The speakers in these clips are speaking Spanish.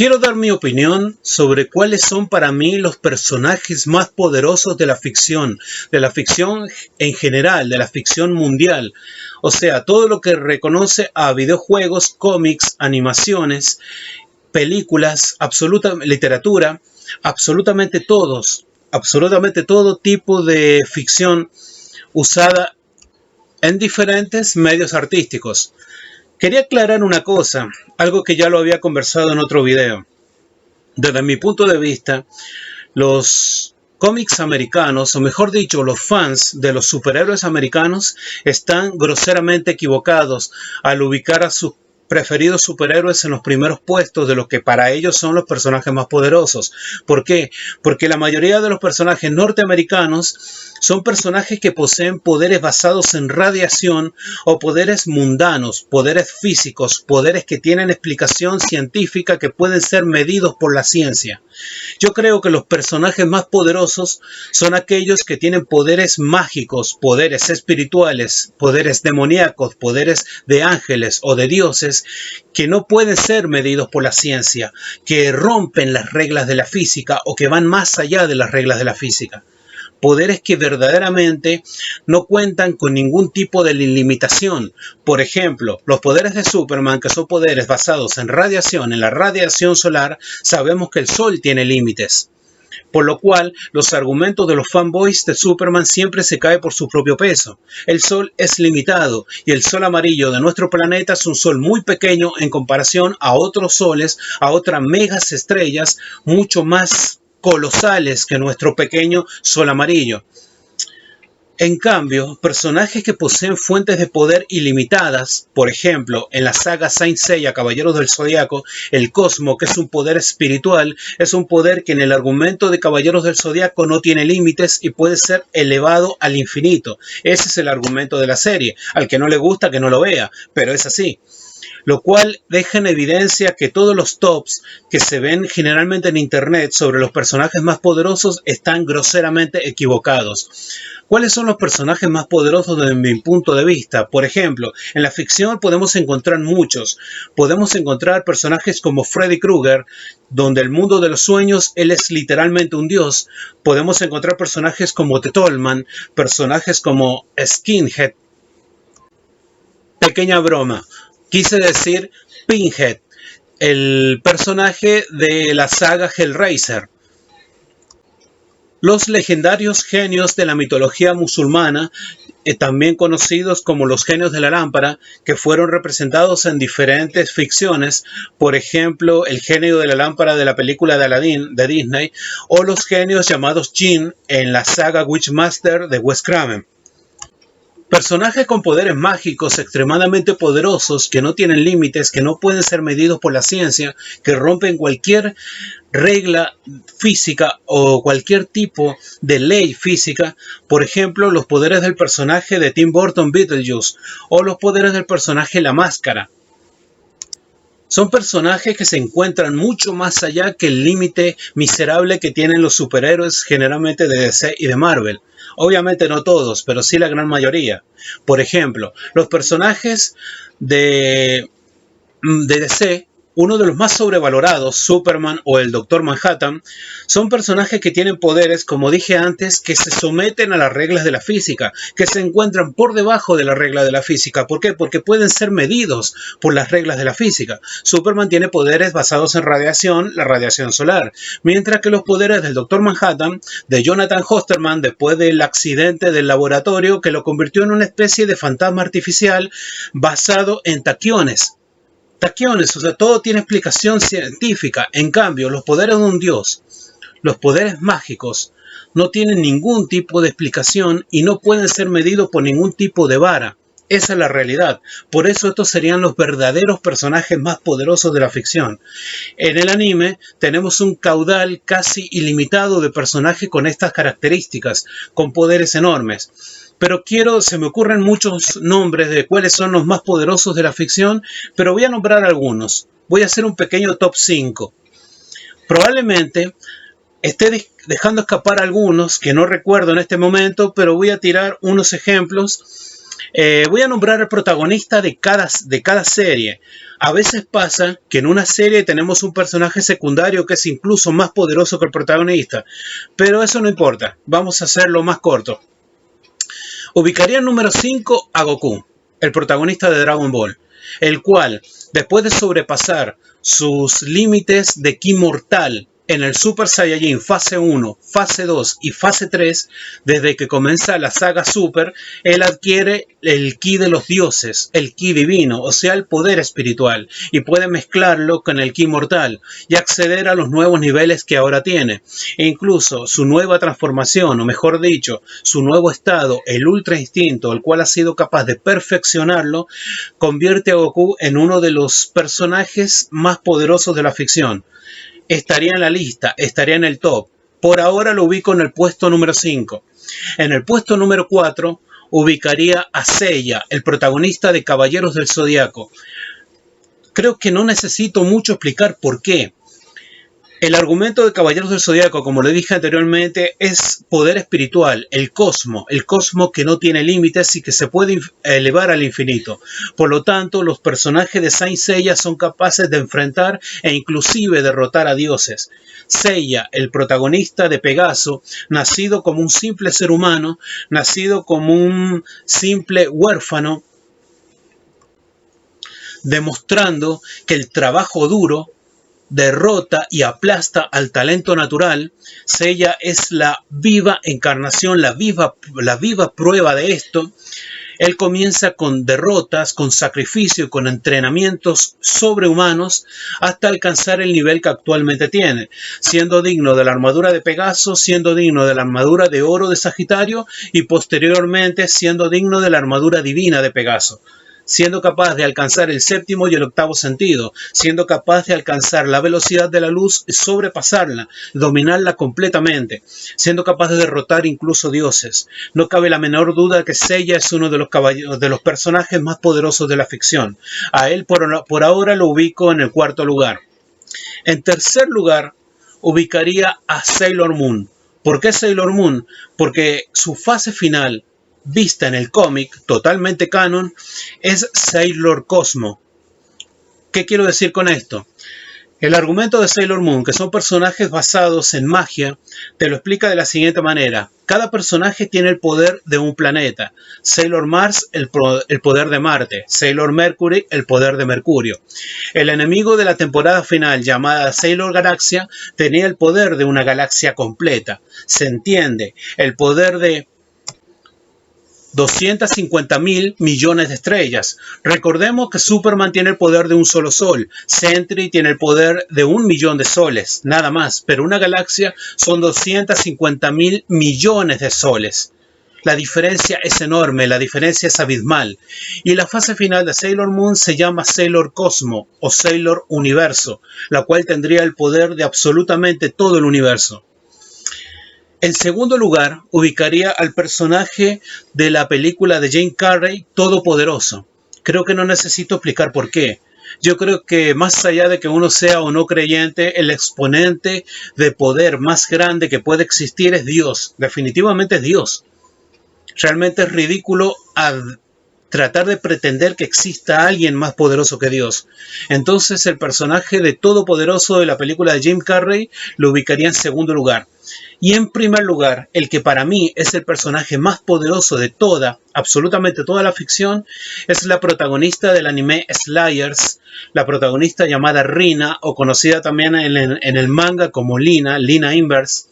Quiero dar mi opinión sobre cuáles son para mí los personajes más poderosos de la ficción en general, de la ficción mundial. O sea, todo lo que reconoce a videojuegos, cómics, animaciones, películas, absoluta literatura, absolutamente todo tipo de ficción usada en diferentes medios artísticos. Quería aclarar una cosa, algo que ya lo había conversado en otro video. Desde mi punto de vista, los cómics americanos, o mejor dicho, los fans de los superhéroes americanos, están groseramente equivocados al ubicar a sus preferidos superhéroes en los primeros puestos de lo que para ellos son los personajes más poderosos. ¿Por qué? Porque la mayoría de los personajes norteamericanos son personajes que poseen poderes basados en radiación o poderes mundanos, poderes físicos, poderes que tienen explicación científica que pueden ser medidos por la ciencia. Yo creo que los personajes más poderosos son aquellos que tienen poderes mágicos, poderes espirituales, poderes demoníacos, poderes de ángeles o de dioses que no pueden ser medidos por la ciencia, que rompen las reglas de la física o que van más allá de las reglas de la física. Poderes que verdaderamente no cuentan con ningún tipo de limitación. Por ejemplo, los poderes de Superman, que son poderes basados en radiación, en la radiación solar, sabemos que el Sol tiene límites. Por lo cual, los argumentos de los fanboys de Superman siempre se caen por su propio peso. El Sol es limitado y el Sol amarillo de nuestro planeta es un Sol muy pequeño en comparación a otros soles, a otras megas estrellas mucho más colosales que nuestro pequeño Sol amarillo. En cambio, personajes que poseen fuentes de poder ilimitadas, por ejemplo, en la saga Saint Seiya, Caballeros del Zodiaco, el Cosmo, que es un poder espiritual, es un poder que en el argumento de Caballeros del Zodiaco no tiene límites y puede ser elevado al infinito. Ese es el argumento de la serie. Al que no le gusta, que no lo vea, pero es así. Lo cual deja en evidencia que todos los tops que se ven generalmente en internet sobre los personajes más poderosos están groseramente equivocados. ¿Cuáles son los personajes más poderosos desde mi punto de vista? Por ejemplo, en la ficción podemos encontrar muchos. Podemos encontrar personajes como Freddy Krueger, donde el mundo de los sueños, él es literalmente un dios. Podemos encontrar personajes como The Tollman, personajes como Skinhead. Pequeña broma. Quise decir Pinhead, el personaje de la saga Hellraiser. Los legendarios genios de la mitología musulmana, también conocidos como los genios de la lámpara, que fueron representados en diferentes ficciones, por ejemplo, el genio de la lámpara de la película de Aladdin de Disney, o los genios llamados Jinn en la saga Witchmaster de Wes Craven. Personajes con poderes mágicos extremadamente poderosos que no tienen límites, que no pueden ser medidos por la ciencia, que rompen cualquier regla física o cualquier tipo de ley física. Por ejemplo, los poderes del personaje de Tim Burton Beetlejuice o los poderes del personaje La Máscara. Son personajes que se encuentran mucho más allá que el límite miserable que tienen los superhéroes generalmente de DC y de Marvel. Obviamente no todos, pero sí la gran mayoría. Por ejemplo, los personajes de DC, uno de los más sobrevalorados, Superman o el Doctor Manhattan, son personajes que tienen poderes, como dije antes, que se someten a las reglas de la física, que se encuentran por debajo de la regla de la física. ¿Por qué? Porque pueden ser medidos por las reglas de la física. Superman tiene poderes basados en radiación, la radiación solar, mientras que los poderes del Doctor Manhattan, de Jonathan Osterman, después del accidente del laboratorio que lo convirtió en una especie de fantasma artificial basado en taquiones. O sea, todo tiene explicación científica. En cambio, los poderes de un dios, los poderes mágicos, no tienen ningún tipo de explicación y no pueden ser medidos por ningún tipo de vara. Esa es la realidad. Por eso estos serían los verdaderos personajes más poderosos de la ficción. En el anime tenemos un caudal casi ilimitado de personajes con estas características, con poderes enormes. Pero se me ocurren muchos nombres de cuáles son los más poderosos de la ficción, pero voy a nombrar algunos. Voy a hacer un pequeño top 5. Probablemente esté dejando escapar algunos que no recuerdo en este momento, pero voy a tirar unos ejemplos Voy a nombrar al protagonista de cada serie. A veces pasa que en una serie tenemos un personaje secundario que es incluso más poderoso que el protagonista, pero eso no importa, vamos a hacerlo más corto. Ubicaría en número 5 a Goku, el protagonista de Dragon Ball, el cual, después de sobrepasar sus límites de ki mortal en el Super Saiyajin fase 1, fase 2 y fase 3, desde que comienza la saga Super, él adquiere el ki de los dioses, el ki divino, o sea, el poder espiritual, y puede mezclarlo con el ki mortal y acceder a los nuevos niveles que ahora tiene. E incluso su nueva transformación, o mejor dicho, su nuevo estado, el Ultra Instinto, el cual ha sido capaz de perfeccionarlo, convierte a Goku en uno de los personajes más poderosos de la ficción. Estaría en la lista, estaría en el top. Por ahora lo ubico en el puesto número 5. En el puesto número 4 ubicaría a Seiya, el protagonista de Caballeros del Zodiaco. Creo que no necesito mucho explicar por qué. El argumento de Caballeros del Zodiaco, como le dije anteriormente, es poder espiritual, el cosmo que no tiene límites y que se puede elevar al infinito. Por lo tanto, los personajes de Saint Seiya son capaces de enfrentar e inclusive derrotar a dioses. Seiya, el protagonista de Pegaso, nacido como un simple ser humano, nacido como un simple huérfano, demostrando que el trabajo duro derrota y aplasta al talento natural. Seiya es la viva encarnación, la viva prueba de esto. Él comienza con derrotas, con sacrificio y con entrenamientos sobrehumanos hasta alcanzar el nivel que actualmente tiene, siendo digno de la armadura de Pegaso, siendo digno de la armadura de oro de Sagitario y posteriormente siendo digno de la armadura divina de Pegaso, siendo capaz de alcanzar el séptimo y el octavo sentido, siendo capaz de alcanzar la velocidad de la luz y sobrepasarla, dominarla completamente, siendo capaz de derrotar incluso dioses. No cabe la menor duda que Seiya es uno de los personajes más poderosos de la ficción. A él por ahora lo ubico en el cuarto lugar. En tercer lugar, ubicaría a Sailor Moon. ¿Por qué Sailor Moon? Porque su fase final, vista en el cómic, totalmente canon, es Sailor Cosmo. ¿Qué quiero decir con esto? El argumento de Sailor Moon, que son personajes basados en magia, te lo explica de la siguiente manera. Cada personaje tiene el poder de un planeta. Sailor Mars, el poder de Marte. Sailor Mercury, el poder de Mercurio. El enemigo de la temporada final, llamada Sailor Galaxia, tenía el poder de una galaxia completa. Se entiende, el poder de 250.000 millones de estrellas. Recordemos que Superman tiene el poder de un solo sol, Sentry tiene el poder de 1.000.000 de soles, nada más, pero una galaxia son 250.000 millones de soles. La diferencia es enorme, la diferencia es abismal. Y la fase final de Sailor Moon se llama Sailor Cosmo o Sailor Universo, la cual tendría el poder de absolutamente todo el universo. En segundo lugar, ubicaría al personaje de la película de Jim Carrey, Todopoderoso. Creo que no necesito explicar por qué. Yo creo que más allá de que uno sea o no creyente, el exponente de poder más grande que puede existir es Dios. Definitivamente es Dios. Realmente es ridículo tratar de pretender que exista alguien más poderoso que Dios. Entonces el personaje de Todopoderoso de la película de Jim Carrey lo ubicaría en segundo lugar. Y en primer lugar, el que para mí es el personaje más poderoso de absolutamente toda la ficción, es la protagonista del anime Slayers, la protagonista llamada Rina, o conocida también en el manga como Lina Inverse.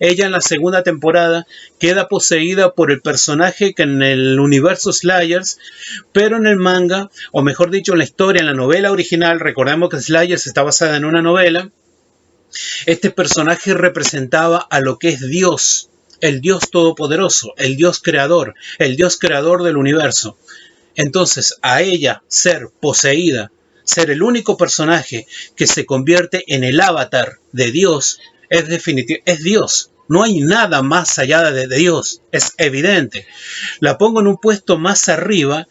Ella en la segunda temporada queda poseída por el personaje que en el universo Slayers, pero en el manga, o mejor dicho en la historia, en la novela original, recordemos que Slayers está basada en una novela, este personaje representaba a lo que es Dios, el Dios todopoderoso, el Dios creador del universo. Entonces, a ella ser poseída, ser el único personaje que se convierte en el avatar de Dios, es definitivo, es Dios. No hay nada más allá de Dios, es evidente. La pongo en un puesto más arriba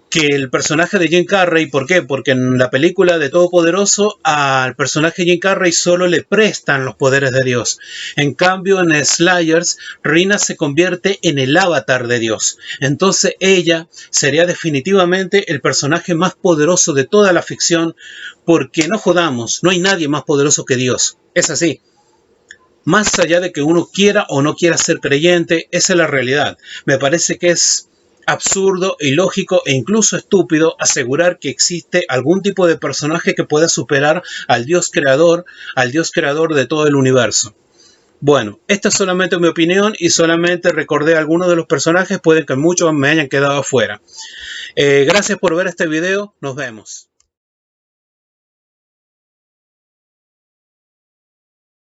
que el personaje de Jim Carrey. ¿Por qué? Porque en la película de Todopoderoso al personaje Jim Carrey solo le prestan los poderes de Dios. En cambio en Slayers, Rina se convierte en el avatar de Dios. Entonces ella sería definitivamente el personaje más poderoso de toda la ficción, porque no jodamos, no hay nadie más poderoso que Dios. Es así. Más allá de que uno quiera o no quiera ser creyente, esa es la realidad. Me parece que es absurdo, ilógico e incluso estúpido asegurar que existe algún tipo de personaje que pueda superar al Dios creador de todo el universo. Bueno, esta es solamente mi opinión y solamente recordé algunos de los personajes, puede que muchos me hayan quedado afuera. Gracias por ver este video, nos vemos.